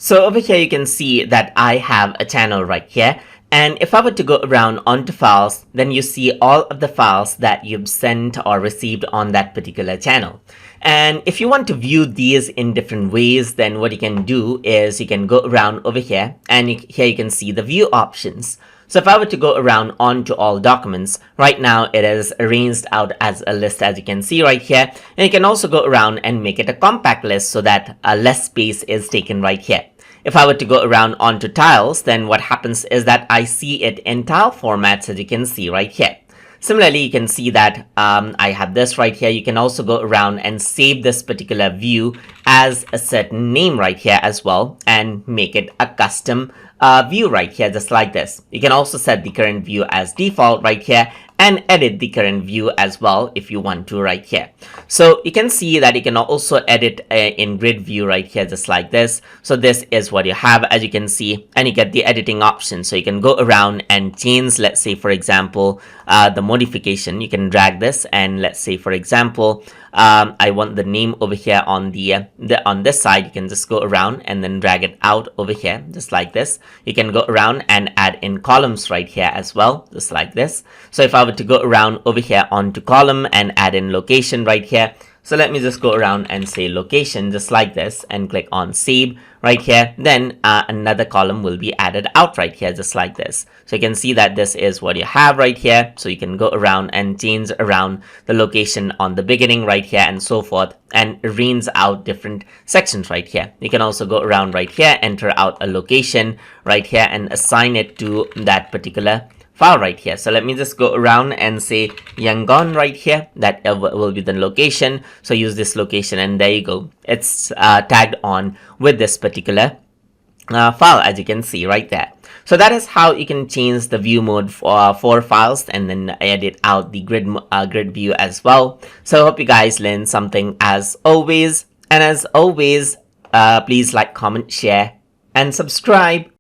So over here you can see that I have a channel right here, and if I were to go around onto files, then you see all of the files that you've sent or received on that particular channel. And if you want to view these in different ways, then what you can do is you can go around over here, and here you can see the view options. So if I were to go around onto all documents, right now it is arranged out as a list, as you can see right here. And you can also go around and make it a compact list so that less space is taken right here. If I were to go around onto tiles, then what happens is that I see it in tile formats, as you can see right here. Similarly, you can see that I have this right here. You can also go around and save this particular view as a certain name right here as well, and make it a custom view right here, just like this. You can also set the current view as default right here, and edit the current view as well if you want to right here. So you can see that you can also edit in grid view right here, just like this. So this is what you have, as you can see, and you get the editing option. So you can go around and change, let's say for example, the modification. You can drag this, and let's say for example, I want the name over here on on this side. You can just go around and then drag it out over here, just like this. You can go around and add in columns right here as well, just like this. So if I were to go around over here onto column and add in location right here, so let me just go around and say location, just like this, and click on save right here. Then another column will be added out right here, just like this. So you can see that this is what you have right here. So you can go around and change around the location on the beginning right here and so forth, and arrange out different sections right here. You can also go around right here, enter out a location right here, and assign it to that particular file right here. So let me just go around and say Yangon right here. That will be the location. So use this location, and there you go. It's tagged on with this particular file, as you can see right there. So that is how you can change the view mode for files, and then edit out the grid view as well. So I hope you guys learned something as always. And as always, please like, comment, share, and subscribe.